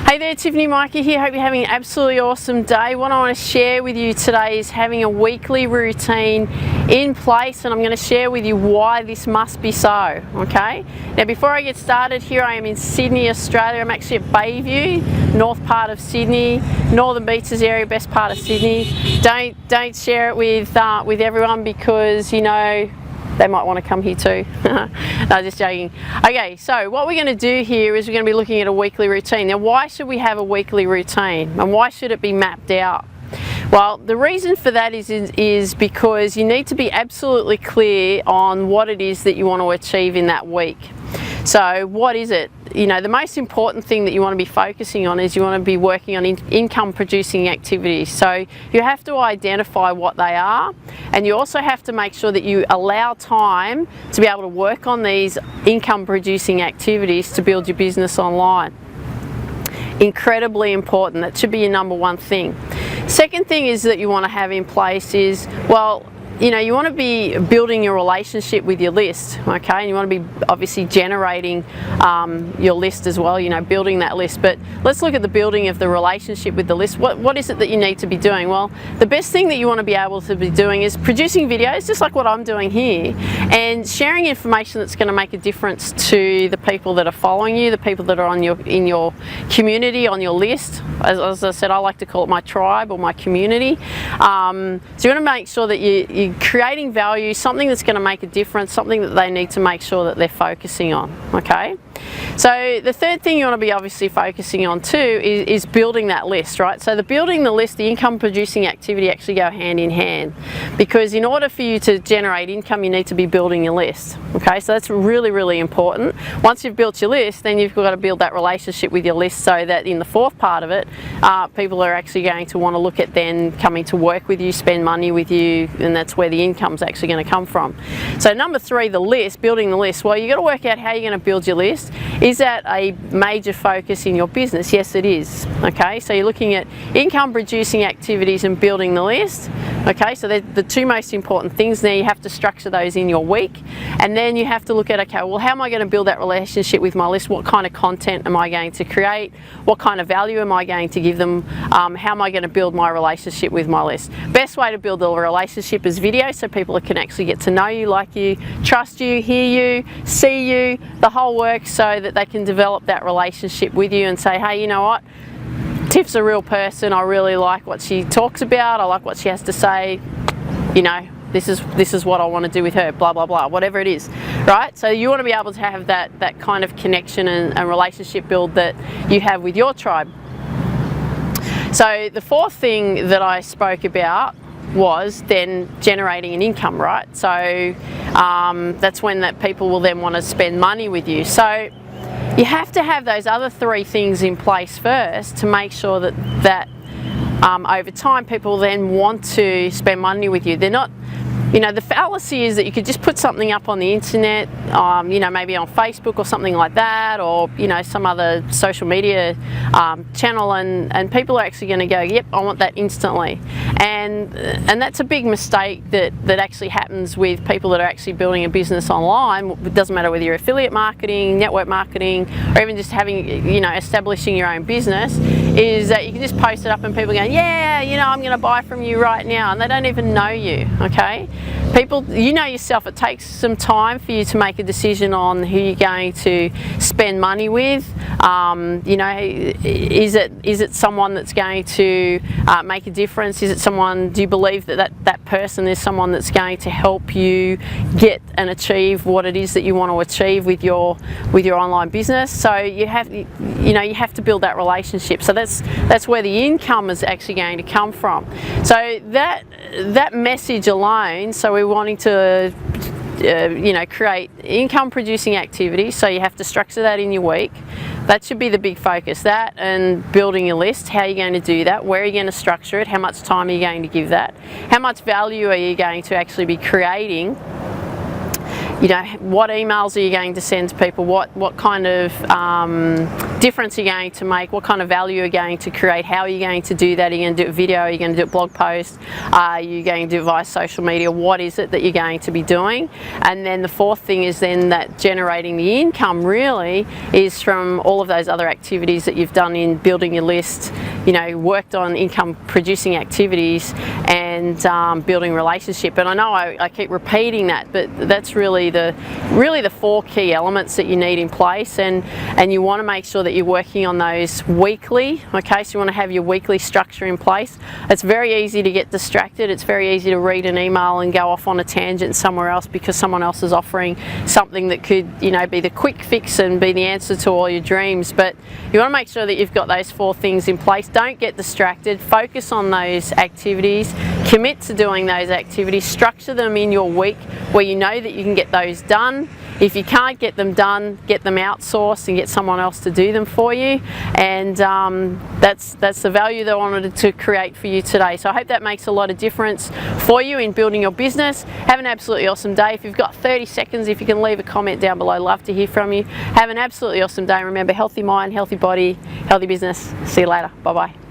Hey there, Tiffany, Mika here. Hope you're having an absolutely awesome day. What I want to share with you today is having a weekly routine in place, and I'm going to share with you why this must be so, okay? Now before I get started, here I am in Sydney, Australia. I'm actually at Bayview, north part of Sydney, Northern Beaches area, best part of Sydney. Don't share it with everyone because, you know, they might want to come here too. No, just joking. Okay, so what we're going to do here is we're going to be looking at a weekly routine. Now, why should we have a weekly routine and why should it be mapped out? Well, the reason for that is because you need to be absolutely clear on what it is that you want to achieve in that week. So what is it? You know, the most important thing that you want to be focusing on is you want to be working on income producing activities. So you have to identify what they are, and you also have to make sure that you allow time to be able to work on these income producing activities to build your business online. Incredibly important. That should be your number one thing. Second thing is that you want to have in place is, well, you know, you want to be building your relationship with your list, okay? And you want to be obviously generating your list as well, you know, building that list. But let's look at the building of the relationship with the list. What is it that you need to be doing? Well, the best thing that you want to be able to be doing is producing videos, just like what I'm doing here, and sharing information that's going to make a difference to the people that are following you, the people that are in your community, on your list. As I said, I like to call it my tribe or my community. So you want to make sure that you're creating value, something that's going to make a difference, something that they need to make sure that they're focusing on, okay? So the third thing you want to be obviously focusing on too is building that list, right? So the building the list, the income producing activity actually go hand in hand, because in order for you to generate income, you need to be building your list, okay? So that's really, really important. Once you've built your list, then you've got to build that relationship with your list so that in the fourth part of it, people are actually going to want to look at then coming to work with you, spend money with you, and that's where the income's actually going to come from. So number three, the list, building the list. Well, you've got to work out how you're going to build your list. Is that a major focus in your business? Yes, it is. Okay, so you're looking at income producing activities and building the list. Okay, so they're the two most important things. Now you have to structure those in your week, and then you have to look at, okay, well, how am I going to build that relationship with my list? What kind of content am I going to create? What kind of value am I going to give them? How am I going to build my relationship with my list? Best way to build a relationship is video, so people can actually get to know you, like you, trust you, hear you, see you, the whole works, so that they can develop that relationship with you and say, hey, you know what? Tiff's a real person. I really like what she talks about. I like what she has to say. You know, this is what I want to do with her, blah, blah, blah, whatever it is, right? So you want to be able to have that kind of connection and relationship build that you have with your tribe. So the fourth thing that I spoke about was then generating an income, right? So that's when that people will then want to spend money with you. So you have to have those other three things in place first to make sure that over time people then want to spend money with you. They're not, you know, the fallacy is that you could just put something up on the internet, you know, maybe on Facebook or something like that, or, you know, some other social media channel, and people are actually going to go, yep, I want that instantly. And that's a big mistake that actually happens with people that are actually building a business online. It doesn't matter whether you're affiliate marketing, network marketing, or even just having, you know, establishing your own business, is that you can just post it up and people go, yeah, you know, I'm going to buy from you right now, and they don't even know you, okay? People, you know yourself, it takes some time for you to make a decision on who you're going to spend money with. You know, is it someone that's going to make a difference? Is it someone, do you believe that person is someone that's going to help you get and achieve what it is that you want to achieve with your online business? So you have to build that relationship. So that's where the income is actually going to come from. So that message alone, so we're wanting to you know, create income producing activities, so you have to structure that in your week. That should be the big focus, that and building your list. How are you going to do that? Where are you going to structure it? How much time are you going to give that? How much value are you going to actually be creating what emails are you going to send to people, what kind of difference are you going to make, what kind of value are you going to create, how are you going to do that, are you going to do a video, are you going to do a blog post, are you going to do it via social media, what is it that you're going to be doing. And then the fourth thing is then that generating the income really is from all of those other activities that you've done in building your list, worked on income producing activities and building relationship. And I know I keep repeating that, but that's really the four key elements that you need in place, and you want to make sure that you're working on those weekly. Okay, so you want to have your weekly structure in place. It's very easy to get distracted. It's very easy to read an email and go off on a tangent somewhere else because someone else is offering something that could be the quick fix and be the answer to all your dreams. But you want to make sure that you've got those four things in place. Don't get distracted. Focus on those activities. Commit to doing those activities. Structure them in your week where you know that you can get those done. If you can't get them done, get them outsourced and get someone else to do them for you. And that's the value that I wanted to create for you today. So I hope that makes a lot of difference for you in building your business. Have an absolutely awesome day. If you've got 30 seconds, if you can leave a comment down below, love to hear from you. Have an absolutely awesome day. Remember, healthy mind, healthy body, healthy business. See you later. Bye-bye.